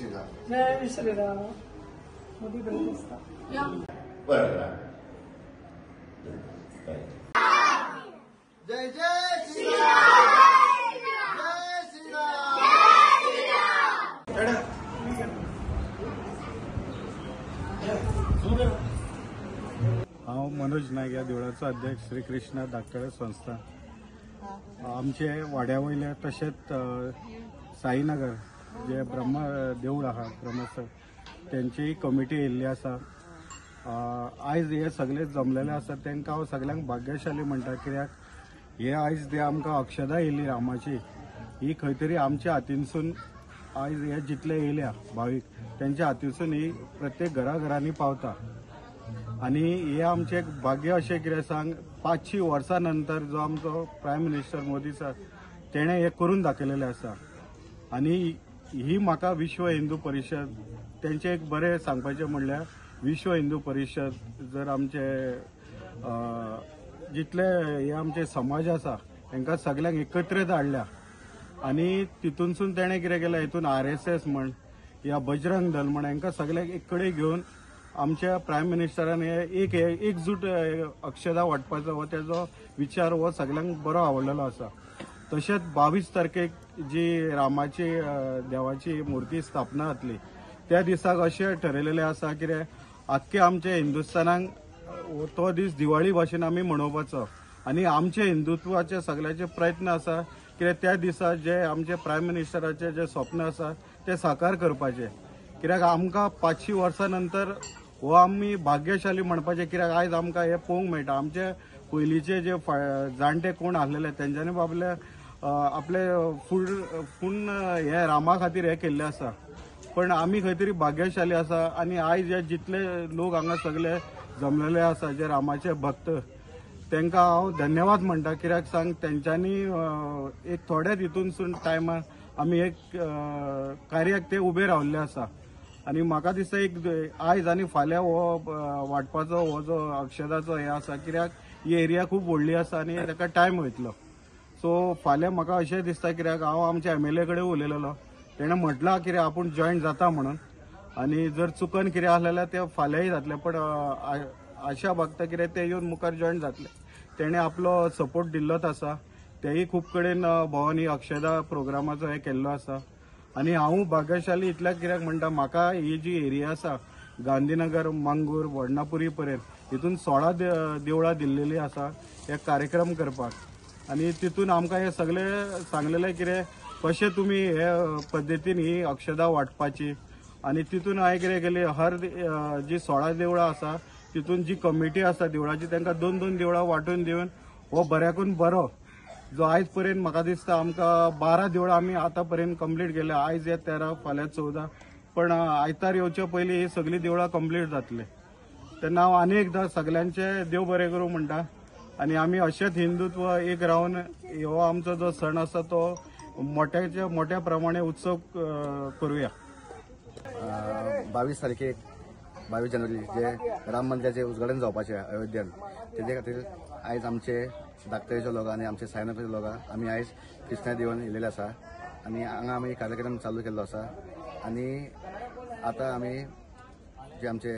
श्रीराम. जय श्रीराम. मोदी बरोबर बरं. जय जय श्रीराम. जय श्रीराम. हांव मनोज नायक या देवळाचो अध्यक्ष श्री कृष्ण धाकटळे संस्था. आमचे वाड्या वयले तशेंच साईनगर जे ब्रह्म देवूळ आहा ब्रह्मस्थळ त्यांची कमिटी येयल्ली आसा. आयज हे सगळे जमलेले आसा तांकां हांव सगळ्यांक भाग्यशाली म्हणटा. कित्याक हे आयज ते आमकां अक्षदा येयली रामाची ही खंय तरी आमच्या हातीनसून आयज हे जितले येयल्या भावीक त्यांच्या हातीनसून ही प्रत्येक घराघरांनी पावता. आणि हे आमचे एक भाग्य अशें कितें सांग 500 वर्सां नंतर जो आमचो प्रायम मिनिस्टर मोदी सर तेणें हे करून दाखयलेलें आसा. आणि ही म्हाका विश्व हिंदू परिशद तेंचे एक बरें सांगपाचें म्हणल्यार विश्व हिंदू परिशद जर आमचे जितले हे आमचे समाज आसा तांकां सगळ्यांक एकत्रीत हाडल्या. आणि तितूनसून तेणें कितें केलें हितून RSS म्हण या बजरंग दल म्हण हांकां सगळ्यांक एक कडेन घेवन आमच्या प्रायम मिनिस्टरान एक एकजूट अक्षदा वाटपाचो हो तेजो विचार हो सगळ्यांक बरो आवडलेलो आसा. तशेंच 22 तारखेक जी रामाची देवाची मुर्ती स्थापना जातली त्या दिसाक अशें ठरयलेलें आसा कितें आख्ख्या आमच्या हिंदुस्थानाक तो दीस दिवाळी भाशेन आमी मनोवपाचो. आणि आमचे हिंदुत्वाचे सगळ्याचे प्रयत्न आसा कित्याक त्या दिसा जे आमचे प्रायम मिनिस्टराचे जे स्वप्न आसा ते साकार करपाचे. कित्याक आमकां 500 वर्सां नंतर हो आमी भाग्यशाली म्हणपाचे. कित्याक आयज आमकां हे पळोवंक मेळटा आमचे पयलींचे जे जाणटे कोण आसलेले तेंच्यांनी आपले फूल हे रामा खातीर हे केल्ले आसा. पण आमी खंय तरी भाग्यशाली आसा. आणि आयज हे जितले लोक हांगा सगळे जमलेले आसा जे रामाचे भक्त तांकां हांव धन्यवाद म्हणटा. कित्याक सांग तेंच्यांनी एक थोड्याच हितूनसून टायमार आमी एक कार्याक ते उबे रावल्ले आसा. आणि म्हाका दिसता एक आयज आनी फाल्यां हो वाटपाचो हो जो अक्षदाचो हे आसा कित्याक ही एरिया खूब व्हडली आसा आणि ताका टायम वयतलो. सो फाल्यां म्हाका अशें दिसता कित्याक हांव आमच्या MLA कडेन उलयलेलो तेणें म्हटलां कितें आपूण जॉयन जाता म्हणून. आणि जर चुकन कितें आसलें जाल्यार ते फाल्यांय जातलें. पण आशा भक्त कितें ते येवन मुखार जॉयन जातले. तेणें आपलो सपोर्ट दिल्लोच आसा. तेय खूब कडेन भोंवन अक्षदा प्रोग्रामाचो हे केल्लो आसा. आणि हांव भाग्यशाली इतल्याक कित्याक म्हणटा म्हाका ही जी एरिया आसा गांधीनगर मांगूर वडनापुरी पर्यंत हितून 16 देवळां दिल्लेली आसा हे कार्यक्रम करपाक. आणि तितून आमकां हे सगळे सांगलेले कितें कशें तुमी हे पद्दतीन ही अक्षदा वाटपाची. आणि तितून हांवें कितें केलें हर जी 16 देवळां आसा तितून जी कमिटी आसा देवळाची तांकां 2-2 देवळां वांटून दिवन हो बऱ्याकून बरो जो आयज पर्यंत म्हाका दिसता आमकां 12 देवळां आमी आतां पर्यंत कंप्लीट केल्या. आयज हे 13 फाल्यां 14 पण आयतार येवचे पयलीं ही सगळीं देवळां कंप्लीट जातले. तेन्ना हांव आनी एकदां सगळ्यांचे देव बरें करूं म्हणटा. आणि आमी अशेंच हिंदुत्व एक रावन हो आमचो जो सण आसा तो मोठ्याच्या मोठ्या प्रमाणे उत्सव करूया. 22 तारखेक 22 जानेवारी जे राम मंदिराचे उद्घाटन जावपाचें अयोध्यान तेजे खातीर आयज आमचे धाकटळेचे लोक आणि आमचे सायनाचे लोक आमी आयज कृष्णा देवळान येयलेले आसा. आणि हांगा आमी कार्यक्रम चालू केल्लो आसा. आणि आतां आमी जे आमचे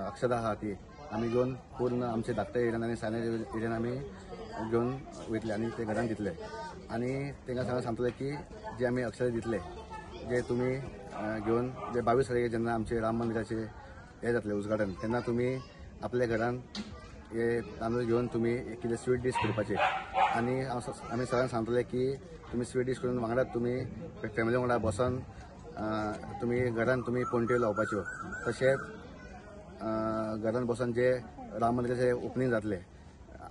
अक्षदा आहा ती आमी घेवन पूर्ण आमचे धाकटे एरियान आनी सायनाच्या एरियान आमी घेवन वयतले आणि ते घरान दितले. आणि तांकां सगळ्यांक सांगतले की जे आमी अक्षदा दितले जे तुमी घेवन जे 22 तारखेक जेन्ना आमचे राम मंदिराचे हे जातले उद्घाटन तेन्ना तुमी आपल्या घरान हे तांदूळ घेवन तुमी कितें स्वीट डीश करपाचे. आणि आमी सगळ्यांक सांगतले की तुमी स्वीट डीश करून वांगडाच तुमी फॅमिली वांगडा बसून तुमी घरान तुमी पोंट्यो लावपाच्यो. तशेंच घरान बसून जे राम मंदिराचे ओपनिंग जातले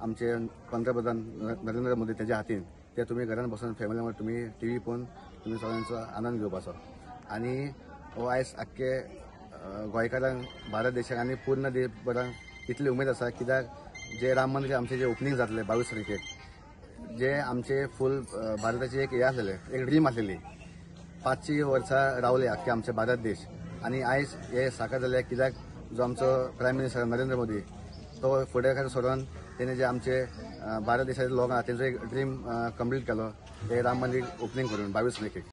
आमचे पंतप्रधान नरेंद्र मोदी तेज्या हातीन ते तुमी घरान बसून फॅमिली वांगडा तुमी TV पळोवन तुमी सगळ्यांचो आनंद घेवपाचो. आणि हो आयज आख्खे गोंयकारांक भारत देशाक आनी पूर्ण देशभरांक इतली उमेद आसा कित्याक जे राम मंदिर आमचे जे ओपनिंग जातले 22 तारखेक जे आमचे फूल भारताची एक हे आसलेले एक ड्रीम आसलेली 500 वर्सां रावले आख्खे आमचे भारत देश. आणि आयज हे साकार जाले कित्याक जो आमचो प्रायम मिनिस्टर नरेंद्र मोदी तो फुडें सरोन तेणे जे आमचे भारत देशाचे लोक आहा तेंचो एक ड्रीम कंप्लीट केलो हे राम मंदिर ओपनिंग करून 22 तारखेक.